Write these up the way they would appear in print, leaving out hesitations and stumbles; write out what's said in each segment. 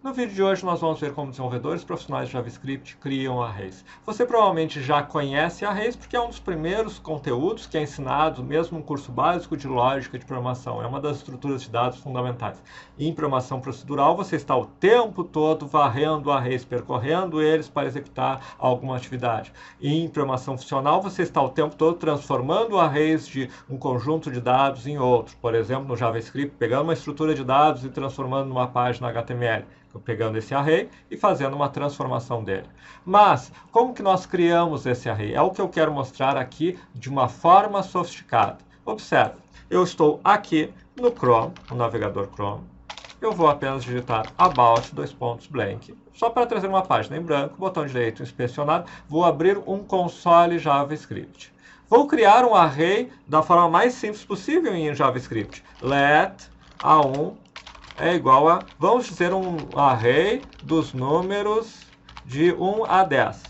No vídeo de hoje nós vamos ver como desenvolvedores profissionais de JavaScript criam arrays. Você provavelmente já conhece arrays porque é um dos primeiros conteúdos que é ensinado mesmo no curso básico de lógica de programação. É uma das estruturas de dados fundamentais. Em programação procedural você está o tempo todo varrendo arrays, percorrendo eles para executar alguma atividade. Em programação funcional você está o tempo todo transformando arrays de um conjunto de dados em outro. Por exemplo, no JavaScript, pegando uma estrutura de dados e transformando numa página HTML. Pegando esse array e fazendo uma transformação dele. Mas, como que nós criamos esse array? É o que eu quero mostrar aqui de uma forma sofisticada. Observe, eu estou aqui no Chrome, no navegador Chrome. Eu vou apenas digitar about, blank, só para trazer uma página em branco, botão direito inspecionar, vou abrir um console JavaScript. Vou criar um array da forma mais simples possível em JavaScript. Let A1 é igual a, vamos dizer, um array dos números de 1 a 10.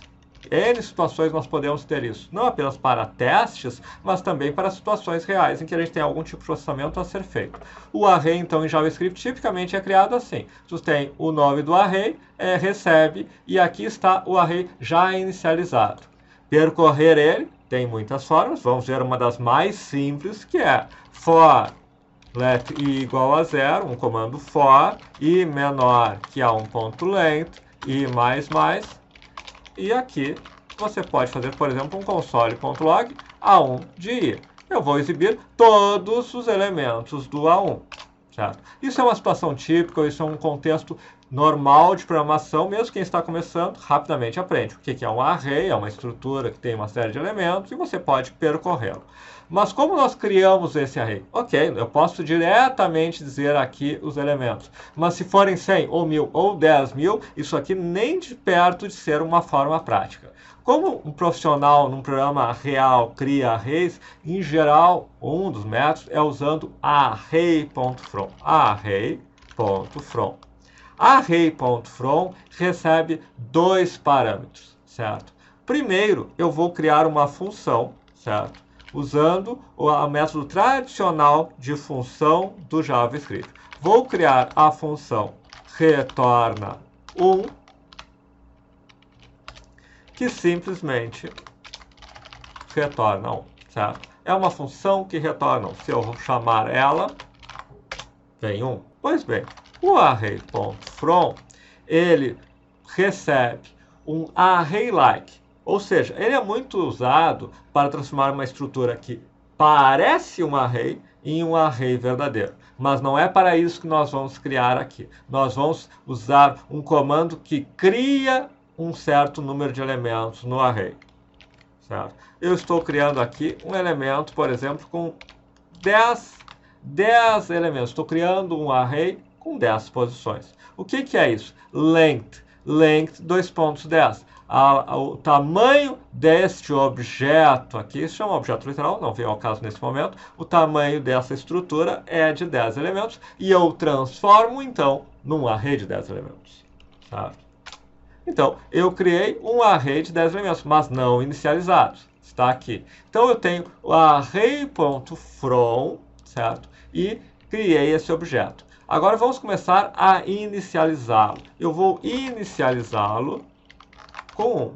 N situações nós podemos ter isso, não apenas para testes, mas também para situações reais em que a gente tem algum tipo de processamento a ser feito. O array, então, em JavaScript, tipicamente é criado assim. Você tem o nome do array, recebe, e aqui está o array já inicializado. Percorrer ele tem muitas formas, vamos ver uma das mais simples, que é for let i igual a 0, um comando for, i menor que a 1.length, i mais, e aqui você pode fazer, por exemplo, um console.log a1 de i. Eu vou exibir todos os elementos do a1. Certo? Isso é uma situação típica, isso é um contexto normal de programação, mesmo quem está começando, rapidamente aprende. O que é um array? É uma estrutura que tem uma série de elementos e você pode percorrê-lo. Mas como nós criamos esse array? Ok, eu posso diretamente dizer aqui os elementos. Mas se forem 100, ou 1000, ou 10.000, isso aqui nem de perto de ser uma forma prática. Como um profissional num programa real cria arrays, em geral, um dos métodos é usando array.from. Array.from. Array.from recebe dois parâmetros, certo? Primeiro, eu vou criar uma função, certo? Usando o método tradicional de função do JavaScript. Vou criar a função retorna 1, que simplesmente retorna 1, certo? É uma função que retorna 1. Se eu chamar ela, vem 1. Pois bem, o array.from, ele recebe um array-like. Ou seja, ele é muito usado para transformar uma estrutura que parece um array em um array verdadeiro. Mas não é para isso que nós vamos criar aqui. Nós vamos usar um comando que cria um certo número de elementos no array. Certo? Eu estou criando aqui um elemento, por exemplo, com 10 elementos. Estou criando um array com 10 posições. O que é isso? Length. Length, 2.10. O tamanho deste objeto aqui, isso chama objeto literal, não vem ao caso nesse momento, o tamanho dessa estrutura é de 10 elementos e eu transformo, então, num array de 10 elementos. Certo? Então, eu criei um array de 10 elementos, mas não inicializados. Está aqui. Então, eu tenho o array.from, certo? E criei esse objeto. Agora, vamos começar a inicializá-lo. Eu vou inicializá-lo com 1.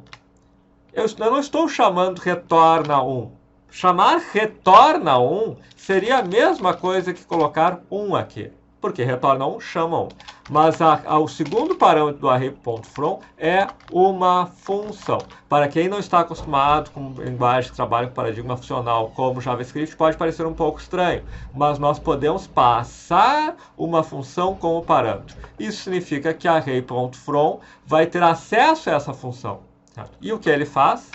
Eu não estou chamando retorna 1. Chamar retorna 1 seria a mesma coisa que colocar 1 aqui. Porque retorna 1, chama 1. Mas o segundo parâmetro do array.from é uma função. Para quem não está acostumado com linguagem que trabalha com paradigma funcional como JavaScript, pode parecer um pouco estranho. Mas nós podemos passar uma função como parâmetro. Isso significa que array.from vai ter acesso a essa função. Certo? E o que ele faz?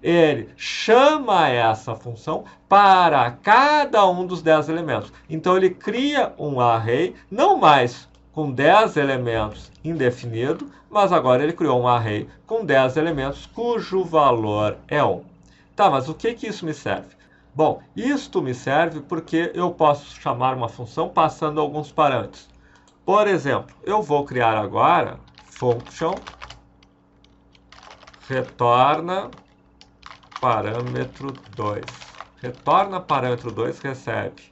Ele chama essa função para cada um dos 10 elementos. Então, ele cria um array, não mais com 10 elementos indefinido, mas agora ele criou um array com 10 elementos cujo valor é 1. Tá, mas o que isso me serve? Bom, isto me serve porque eu posso chamar uma função passando alguns parâmetros. Por exemplo, eu vou criar agora function retorna parâmetro 2. Retorna parâmetro 2 recebe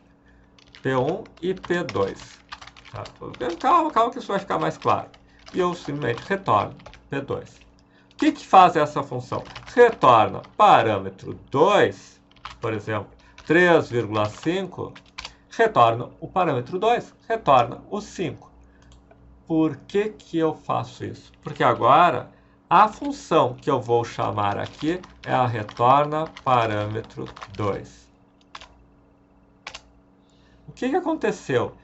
P1 e P2. Tá? Calma que isso vai ficar mais claro. e eu simplesmente retorno P2. O que faz essa função? Retorna parâmetro 2, por exemplo, 3,5, retorna o parâmetro 2, retorna o 5. Por que eu faço isso? Porque agora a função que eu vou chamar aqui é a retorna parâmetro 2. O que aconteceu?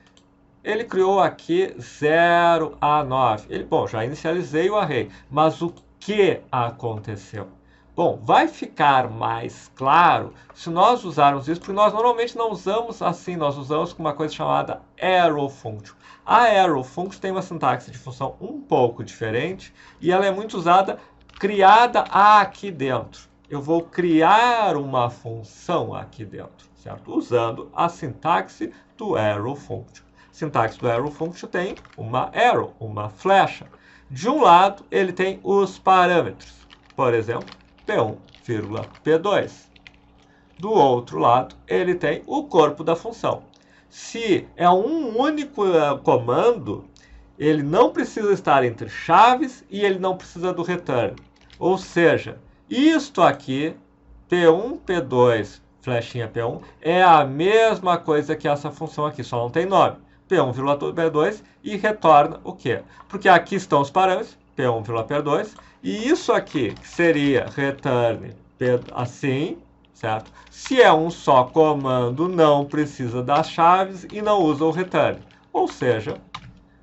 Ele criou aqui 0 a 9. Bom, já inicializei o array, mas o que aconteceu? Bom, vai ficar mais claro se nós usarmos isso, porque nós normalmente não usamos assim, nós usamos com uma coisa chamada arrow function. A arrow function tem uma sintaxe de função um pouco diferente e ela é muito usada, criada aqui dentro. Eu vou criar uma função aqui dentro, certo? Usando a sintaxe do arrow function. A sintaxe do arrow function tem uma arrow, uma flecha. De um lado, ele tem os parâmetros, por exemplo, P1, P2. Do outro lado, ele tem o corpo da função. Se é um único comando, ele não precisa estar entre chaves e ele não precisa do return. Ou seja, isto aqui, P1, P2, flechinha P1, é a mesma coisa que essa função aqui, só não tem nome. P1, P2 e retorna o quê? Porque aqui estão os parâmetros, P1, P2, e isso aqui que seria return assim, certo? Se é um só comando, não precisa das chaves e não usa o return. Ou seja,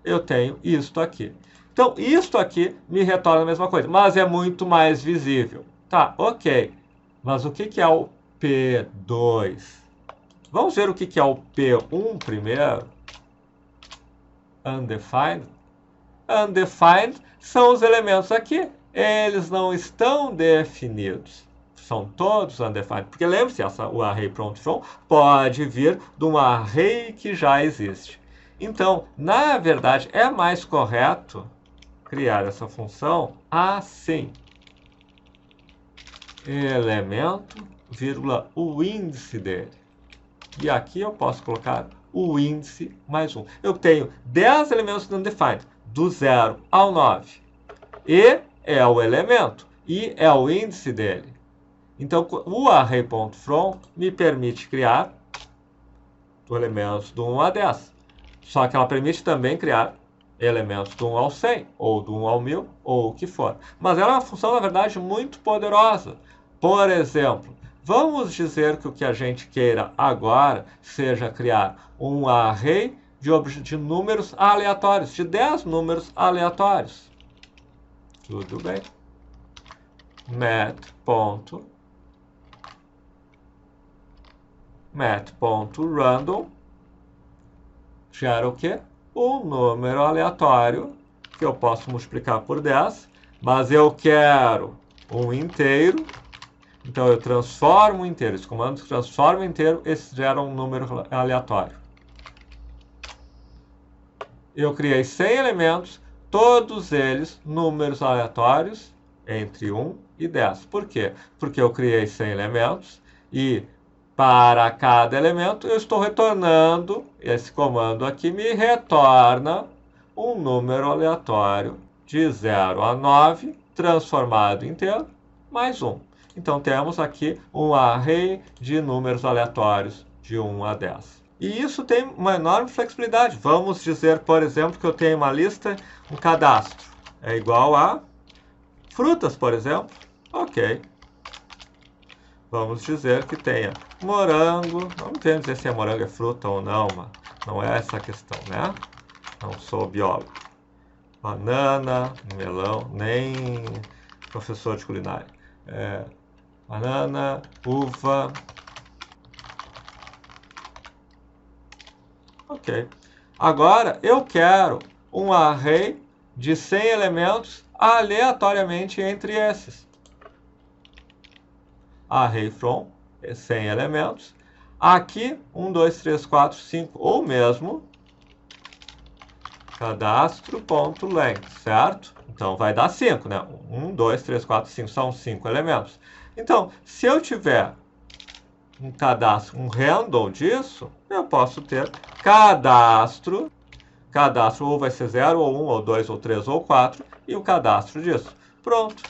eu tenho isto aqui. Então, isto aqui me retorna a mesma coisa, mas é muito mais visível. Tá, ok. Mas o que é o P2? Vamos ver o que é o P1 primeiro. Undefined. Undefined são os elementos aqui. Eles não estão definidos. São todos undefined. Porque lembre-se, o array prompt from pode vir de um array que já existe. Então, na verdade, é mais correto criar essa função assim. Elemento, vírgula, o índice dele. E aqui eu posso colocar o índice mais 1. Eu tenho 10 elementos undefined, do 0 ao 9. E é o elemento, e é o índice dele. Então, o array.from me permite criar elementos do 1 a 10. Só que ela permite também criar elementos do 1 ao 100, ou do 1 ao 1000, ou o que for. Mas ela é uma função, na verdade, muito poderosa. Por exemplo, vamos dizer que o que a gente queira agora seja criar um array de números aleatórios, de 10 números aleatórios. Tudo bem. Math.random gera o quê? Um número aleatório que eu posso multiplicar por 10, mas eu quero um inteiro. Então, eu transformo o inteiro. Esse comando transforma o inteiro, esse gera um número aleatório. Eu criei 100 elementos, todos eles números aleatórios entre 1 e 10. Por quê? Porque eu criei 100 elementos e para cada elemento eu estou retornando, esse comando aqui me retorna um número aleatório de 0 a 9, transformado em inteiro, mais 1. Então, temos aqui um array de números aleatórios de 1 a 10. E isso tem uma enorme flexibilidade. Vamos dizer, por exemplo, que eu tenho uma lista, um cadastro. É igual a frutas, por exemplo. Ok. Vamos dizer que tenha morango. Não entendo dizer se morango é fruta ou não, mas não é essa a questão, né? Não sou biólogo. Banana, melão, nem professor de culinária. Banana, uva. Ok. Agora, eu quero um array de 100 elementos aleatoriamente entre esses. Array from, 100 elementos. Aqui, 1, 2, 3, 4, 5, ou mesmo cadastro.length, certo? Então, vai dar 5, né? 1, 2, 3, 4, 5, são 5 elementos. Então, se eu tiver um cadastro, um handle disso, eu posso ter cadastro cadastro ou vai ser 0, ou 1, ou 2, ou 3, ou 4, e o cadastro disso. Pronto.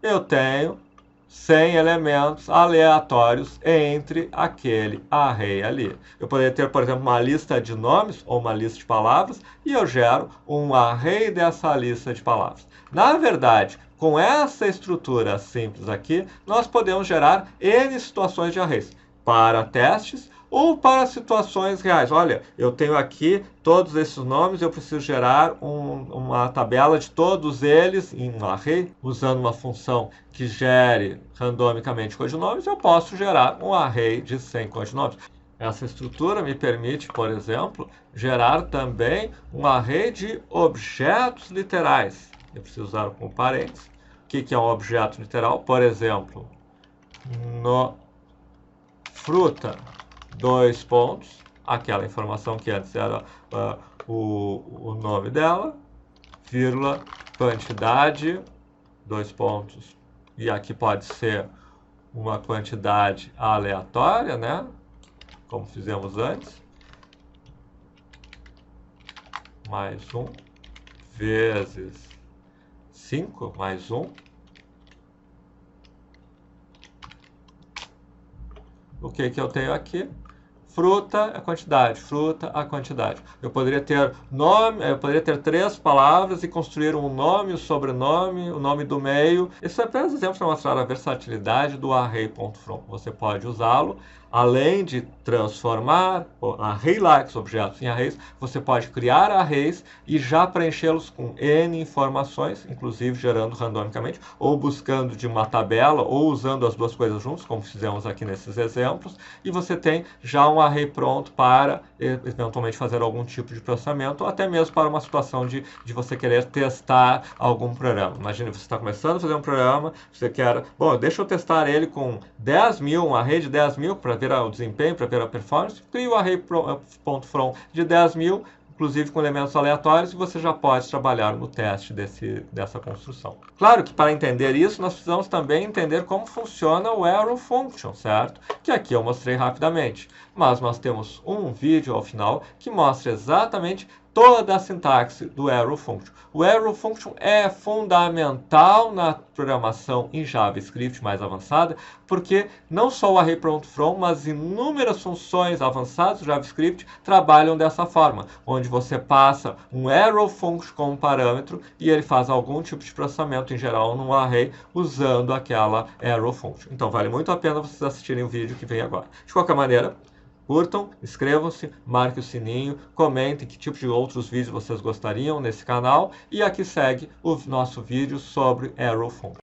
Eu tenho 100 elementos aleatórios entre aquele array ali. Eu poderia ter, por exemplo, uma lista de nomes ou uma lista de palavras e eu gero um array dessa lista de palavras. Na verdade, com essa estrutura simples aqui, nós podemos gerar N situações de arrays para testes ou para situações reais. Olha, eu tenho aqui todos esses nomes, eu preciso gerar uma tabela de todos eles em um array, usando uma função que gere randomicamente codinomes, eu posso gerar um array de 100 codinomes. Essa estrutura me permite, por exemplo, gerar também um array de objetos literais. Eu preciso usar com parênteses. O que é um objeto literal? Por exemplo, no fruta, 2 pontos, aquela informação que antes era o nome dela, vírgula, quantidade, 2 pontos, e aqui pode ser uma quantidade aleatória, né? Como fizemos antes, mais 1, vezes 5, mais 1, o que eu tenho aqui? Fruta, a quantidade. Fruta, a quantidade. Eu poderia ter nome, eu poderia ter 3 palavras e construir um nome, o sobrenome, o nome do meio. Isso é apenas exemplo para mostrar a versatilidade do array.from. Você pode usá-lo, além de transformar array-like objetos em arrays, você pode criar arrays e já preenchê-los com N informações, inclusive gerando randomicamente, ou buscando de uma tabela, ou usando as duas coisas juntos, como fizemos aqui nesses exemplos, e você tem já um array pronto para eventualmente fazer algum tipo de processamento, ou até mesmo para uma situação de você querer testar algum programa. Imagine, você está começando a fazer um programa, você quer, bom, deixa eu testar ele com 10 mil, um array de 10 mil, para ver o desempenho, para ver a performance, cria o array.from de 10 mil, inclusive com elementos aleatórios, e você já pode trabalhar no teste dessa construção. Claro que para entender isso, nós precisamos também entender como funciona o arrow function, certo? Que aqui eu mostrei rapidamente. Mas nós temos um vídeo ao final que mostra exatamente toda a sintaxe do arrow function. O arrow function é fundamental na programação em JavaScript mais avançada, porque não só o array.from, mas inúmeras funções avançadas do JavaScript trabalham dessa forma, onde você passa um arrow function como parâmetro e ele faz algum tipo de processamento, em geral, num array, usando aquela arrow function. Então, vale muito a pena vocês assistirem o vídeo que vem agora. De qualquer maneira, curtam, inscrevam-se, marquem o sininho, comentem que tipo de outros vídeos vocês gostariam nesse canal. E aqui segue o nosso vídeo sobre arrow function.